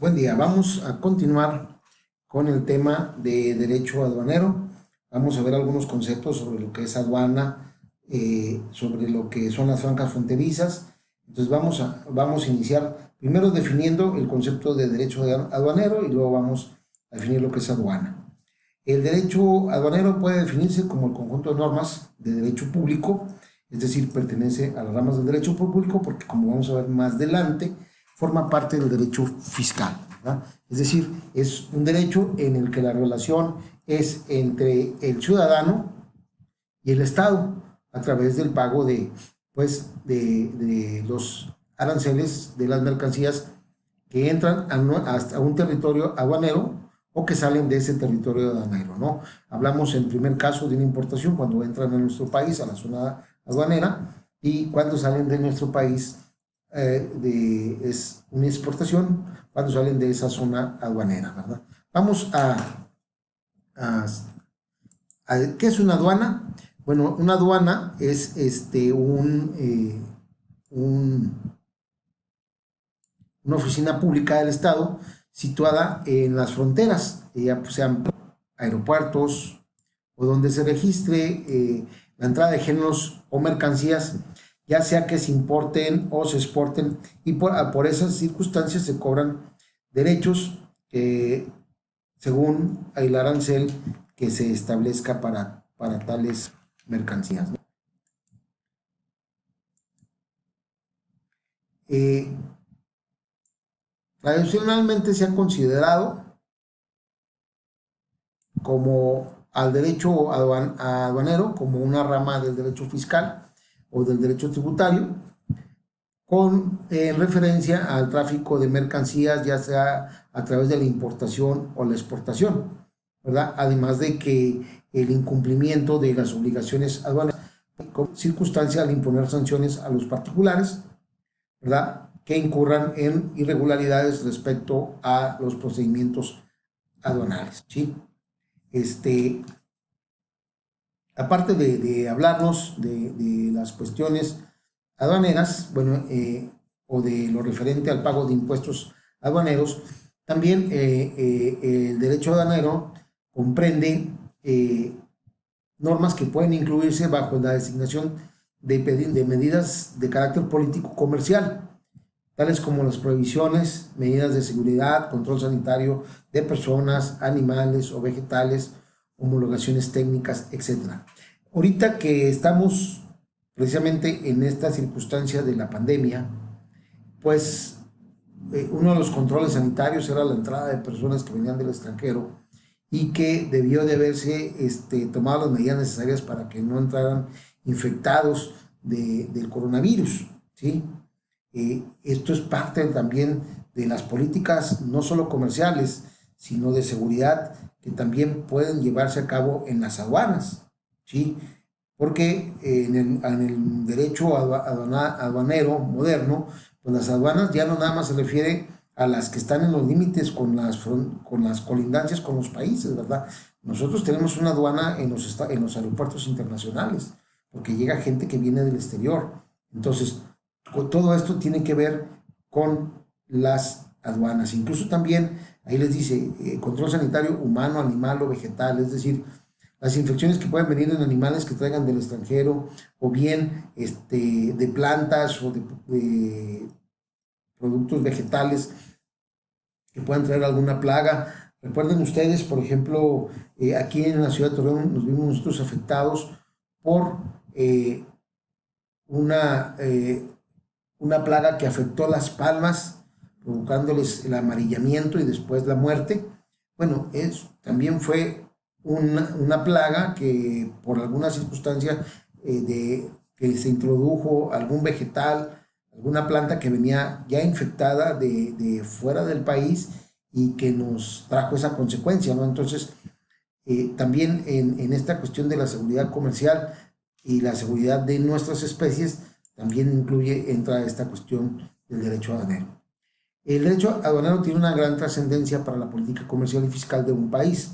Buen día, vamos a continuar con el tema de derecho aduanero. Vamos a ver algunos conceptos sobre lo que es aduana, sobre lo que son las franjas fronterizas. Entonces vamos a iniciar primero definiendo el concepto de derecho aduanero y luego vamos a definir lo que es aduana. El derecho aduanero puede definirse como el conjunto de normas de derecho público, es decir, pertenece a las ramas del derecho público porque, como vamos a ver más adelante, forma parte del derecho fiscal, ¿verdad? Es decir, es un derecho en el que la relación es entre el ciudadano y el Estado a través del pago de los aranceles de las mercancías que entran hasta un territorio aduanero o que salen de ese territorio aduanero, ¿no? Hablamos en el primer caso de una importación cuando entran a nuestro país, a la zona aduanera, y cuando salen de nuestro país es una exportación cuando salen de esa zona aduanera, ¿verdad? Vamos a, ¿qué es una aduana? Bueno, una aduana es un, una oficina pública del Estado situada en las fronteras, ya pues sean aeropuertos o donde se registre la entrada de géneros o mercancías, ya sea que se importen o se exporten, y por esas circunstancias se cobran derechos según el arancel que se establezca para tales mercancías, ¿no? Eh, Tradicionalmente se ha considerado como al derecho aduanero como una rama del derecho fiscal o del derecho tributario, con referencia al tráfico de mercancías, ya sea a través de la importación o la exportación, ¿verdad? Además de que el incumplimiento de las obligaciones aduaneras con circunstancia al imponer sanciones a los particulares, ¿verdad?, que incurran en irregularidades respecto a los procedimientos aduanales, ¿sí? Este, Aparte de hablarnos de las cuestiones aduaneras, bueno, o de lo referente al pago de impuestos aduaneros, también el derecho aduanero comprende normas que pueden incluirse bajo la designación de medidas de carácter político comercial, tales como las prohibiciones, medidas de seguridad, control sanitario de personas, animales o vegetales, homologaciones técnicas, etcétera. Ahorita que estamos precisamente en esta circunstancia de la pandemia, pues uno de los controles sanitarios era la entrada de personas que venían del extranjero y que debió de haberse tomado las medidas necesarias para que no entraran infectados del coronavirus, ¿sí? Esto es parte también de las políticas, no solo comerciales, sino de seguridad, que también pueden llevarse a cabo en las aduanas, ¿sí? Porque en el derecho aduanero moderno, pues las aduanas ya no nada más se refiere a las que están en los límites con las colindancias con los países, ¿verdad? Nosotros tenemos una aduana en los aeropuertos internacionales, porque llega gente que viene del exterior. Entonces, todo esto tiene que ver con las aduanas. Incluso también ahí les dice control sanitario humano, animal o vegetal, es decir, las infecciones que pueden venir en animales que traigan del extranjero o bien de plantas o de productos vegetales que puedan traer alguna plaga. Recuerden ustedes, por ejemplo, aquí en la ciudad de Torreón nos vimos nosotros afectados por eh, una, eh, una plaga que afectó las palmas, provocándoles el amarillamiento y después la muerte. Bueno, también fue una plaga que por alguna circunstancia que se introdujo algún vegetal, alguna planta que venía ya infectada de fuera del país y que nos trajo esa consecuencia, ¿no? Entonces, también en esta cuestión de la seguridad comercial y la seguridad de nuestras especies, también entra esta cuestión del derecho aduanero. El derecho aduanero tiene una gran trascendencia para la política comercial y fiscal de un país,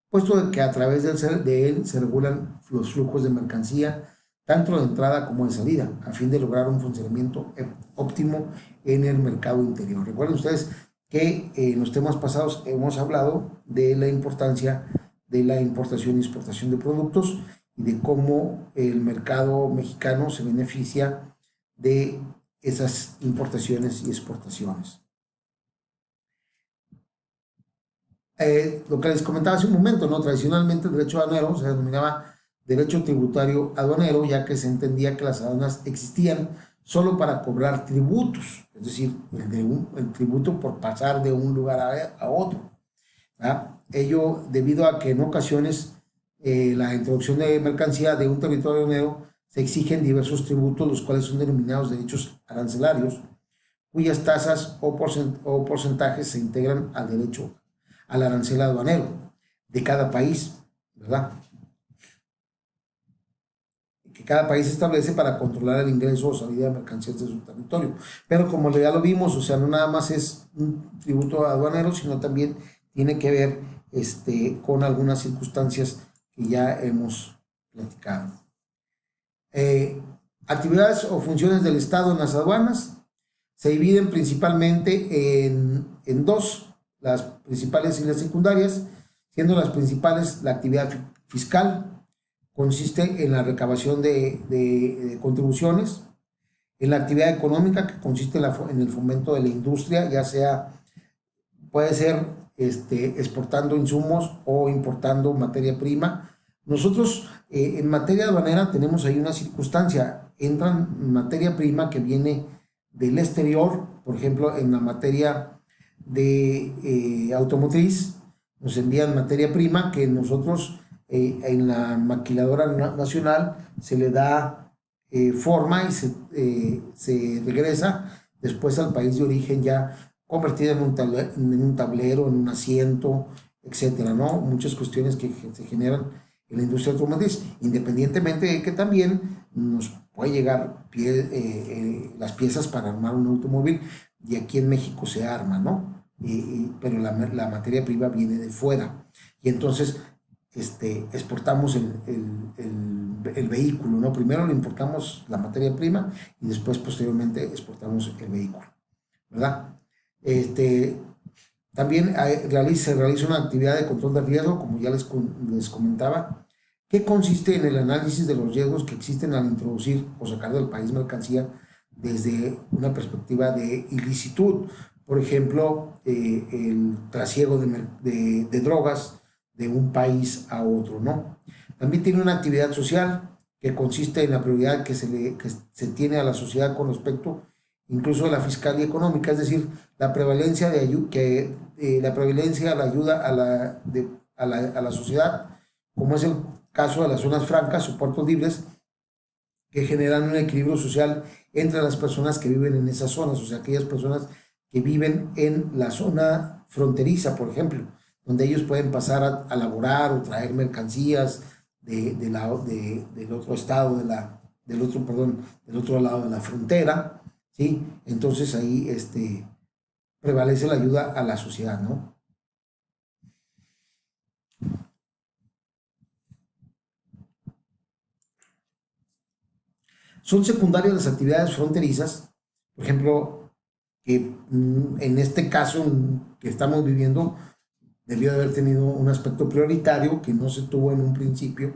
puesto que a través de él se regulan los flujos de mercancía, tanto de entrada como de salida, a fin de lograr un funcionamiento óptimo en el mercado interior. Recuerden ustedes que en los temas pasados hemos hablado de la importancia de la importación y exportación de productos y de cómo el mercado mexicano se beneficia de esas importaciones y exportaciones. Lo que les comentaba hace un momento, ¿no? Tradicionalmente el derecho aduanero se denominaba derecho tributario aduanero, ya que se entendía que las aduanas existían solo para cobrar tributos, es decir, el tributo por pasar de un lugar a otro. ¿Verdad? Ello debido a que en ocasiones la introducción de mercancía de un territorio aduanero se exigen diversos tributos, los cuales son denominados derechos arancelarios, cuyas tasas o porcentajes se integran al derecho al arancel aduanero de cada país, ¿verdad? Que cada país establece para controlar el ingreso o salida de mercancías de su territorio. Pero como ya lo vimos, o sea, no nada más es un tributo aduanero, sino también tiene que ver con algunas circunstancias que ya hemos platicado. Actividades o funciones del Estado en las aduanas se dividen principalmente en dos, las principales y las secundarias, siendo las principales la actividad fiscal, consiste en la recabación de contribuciones, en la actividad económica, que consiste en el fomento de la industria, ya sea, puede ser exportando insumos o importando materia prima. Nosotros en materia aduanera tenemos ahí una circunstancia, entran materia prima que viene del exterior, por ejemplo, en la materia de automotriz, nos envían materia prima que nosotros en la maquiladora nacional se le da forma y se regresa después al país de origen ya convertida en un tablero, en un asiento, etcétera, ¿no? Muchas cuestiones que se generan en la industria automotriz, independientemente de que también nos puede llegar las piezas para armar un automóvil y aquí en México se arma, ¿no? Pero la materia prima viene de fuera y entonces exportamos el vehículo, ¿no? Primero le importamos la materia prima y después posteriormente exportamos el vehículo, ¿verdad? También se realiza una actividad de control de riesgo, como ya les comentaba, que consiste en el análisis de los riesgos que existen al introducir o sacar del país mercancía desde una perspectiva de ilicitud. Por ejemplo, el trasiego de drogas de un país a otro, ¿no? También tiene una actividad social que consiste en la prioridad que se tiene a la sociedad con respecto incluso de la fiscalía económica, es decir, la prevalencia la prevalencia, la ayuda a la sociedad, como es el caso de las zonas francas o puertos libres, que generan un equilibrio social entre las personas que viven en esas zonas, o sea, aquellas personas que viven en la zona fronteriza, por ejemplo, donde ellos pueden pasar a laborar o traer mercancías del otro estado, del otro lado de la frontera, ¿sí? Entonces ahí prevalece la ayuda a la sociedad, ¿no? Son secundarias las actividades fronterizas, por ejemplo, que en este caso que estamos viviendo debió de haber tenido un aspecto prioritario que no se tuvo en un principio,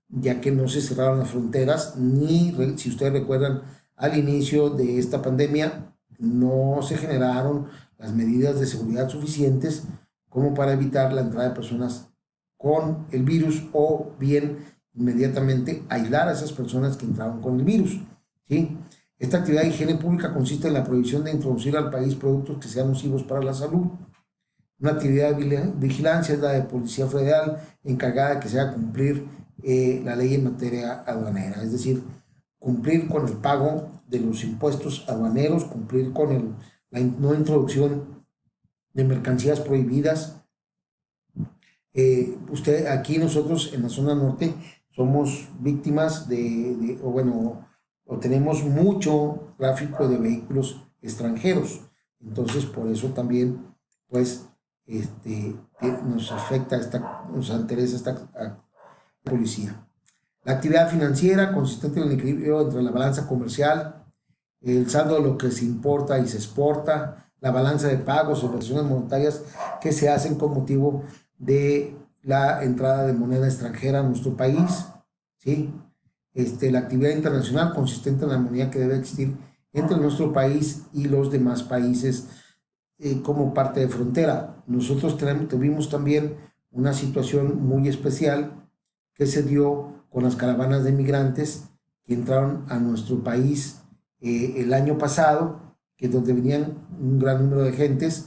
ya que no se cerraron las fronteras, ni, si ustedes recuerdan, al inicio de esta pandemia no se generaron las medidas de seguridad suficientes como para evitar la entrada de personas con el virus o bien inmediatamente aislar a esas personas que entraron con el virus, ¿sí? Esta actividad de higiene pública consiste en la prohibición de introducir al país productos que sean nocivos para la salud. Una actividad de vigilancia es la de Policía Federal, encargada de que se haga cumplir la ley en materia aduanera, es decir, cumplir con el pago de los impuestos aduaneros, cumplir con la no introducción de mercancías prohibidas. Aquí nosotros en la zona norte somos víctimas o bueno, o tenemos mucho tráfico de vehículos extranjeros, entonces por eso también, pues, nos afecta nos interesa esta policía. La actividad financiera consistente en el equilibrio entre la balanza comercial, el saldo de lo que se importa y se exporta, la balanza de pagos, operaciones monetarias que se hacen con motivo de la entrada de moneda extranjera a nuestro país, ¿sí? La actividad internacional consistente en la armonía que debe existir entre nuestro país y los demás países como parte de frontera. Nosotros tuvimos también una situación muy especial que se dio con las caravanas de migrantes que entraron a nuestro país el año pasado, que es donde venían un gran número de gentes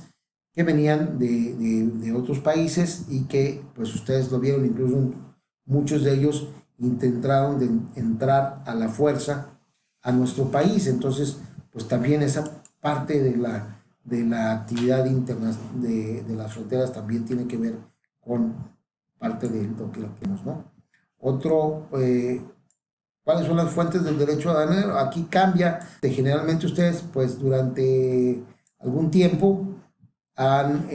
que venían de otros países y que, pues ustedes lo vieron, incluso muchos de ellos intentaron de entrar a la fuerza a nuestro país. Entonces, pues también esa parte de la actividad interna de las fronteras también tiene que ver con parte de lo que vemos, ¿no? Otro, ¿cuáles son las fuentes del derecho aduanero? Aquí cambia. Generalmente ustedes, pues durante algún tiempo han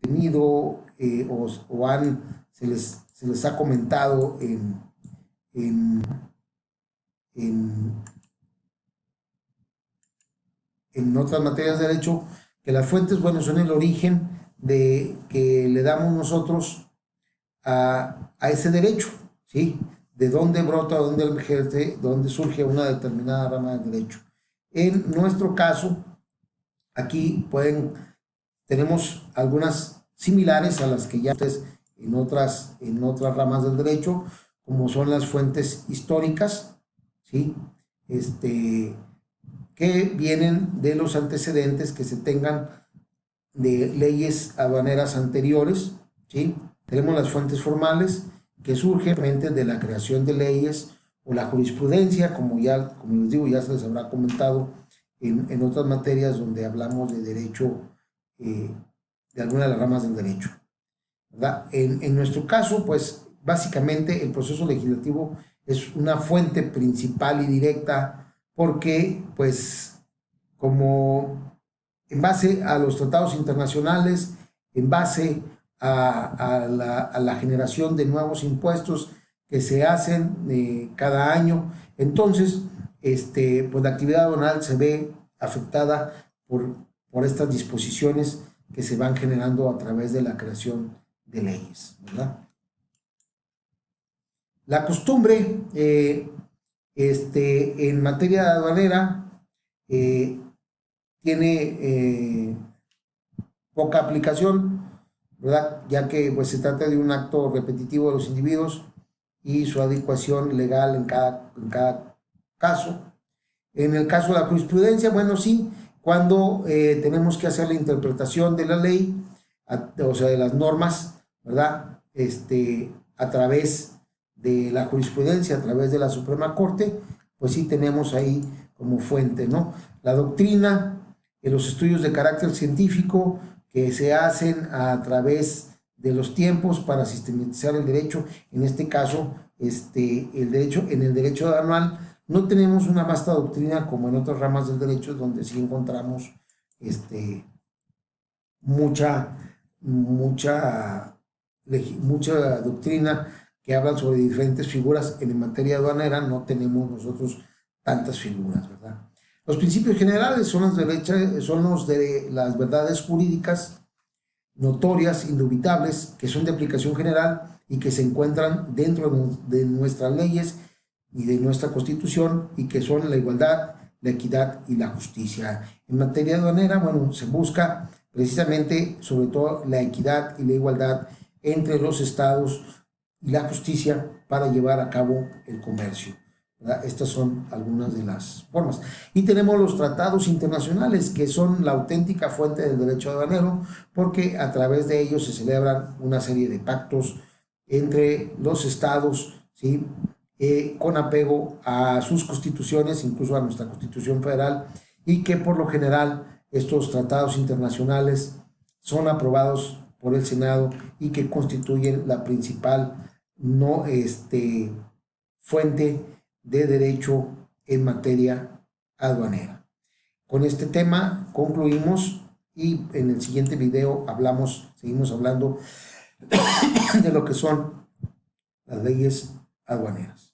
tenido o han, se les ha comentado en, en, en otras materias de derecho que las fuentes, bueno, son el origen de que le damos nosotros a ese derecho, ¿sí? De dónde brota, dónde emerge, dónde surge una determinada rama del derecho. En nuestro caso, aquí tenemos algunas similares a las que ya ustedes en otras ramas del derecho, como son las fuentes históricas, ¿sí? Que vienen de los antecedentes que se tengan de leyes aduaneras anteriores, ¿sí? Tenemos las fuentes formales que surgen de la creación de leyes o la jurisprudencia, como les digo, ya se les habrá comentado en otras materias donde hablamos de derecho, de alguna de las ramas del derecho, ¿verdad? En nuestro caso, pues básicamente el proceso legislativo es una fuente principal y directa porque, pues, como en base a los tratados internacionales, en base a la generación de nuevos impuestos que se hacen cada año, entonces, pues la actividad aduanal se ve afectada por estas disposiciones que se van generando a través de la creación de leyes, ¿verdad? La costumbre en materia aduanera tiene poca aplicación, ¿verdad? Ya que pues, se trata de un acto repetitivo de los individuos y su adecuación legal en cada caso. En el caso de la jurisprudencia, bueno, sí, cuando tenemos que hacer la interpretación de la ley, o sea, de las normas, ¿verdad? A través de la jurisprudencia, a través de la Suprema Corte, pues sí tenemos ahí como fuente, ¿no? La doctrina, los estudios de carácter científico que se hacen a través de los tiempos para sistematizar el derecho, en este caso, en el derecho aduanal, no tenemos una vasta doctrina como en otras ramas del derecho, donde sí encontramos mucha doctrina que habla sobre diferentes figuras. En materia aduanera no tenemos nosotros tantas figuras, ¿verdad? Los principios generales son los de las verdades jurídicas notorias, indubitables, que son de aplicación general y que se encuentran dentro de nuestras leyes y de nuestra Constitución, y que son la igualdad, la equidad y la justicia. En materia aduanera, bueno, se busca precisamente, sobre todo, la equidad y la igualdad entre los estados y la justicia para llevar a cabo el comercio, ¿verdad? Estas son algunas de las formas. Y tenemos los tratados internacionales, que son la auténtica fuente del derecho aduanero, porque a través de ellos se celebran una serie de pactos entre los estados, ¿sí? Con apego a sus constituciones, incluso a nuestra Constitución Federal, y que por lo general estos tratados internacionales son aprobados por el Senado y que constituyen la principal fuente de derecho en materia aduanera. Con este tema concluimos y en el siguiente video seguimos hablando de lo que son las leyes aduaneras.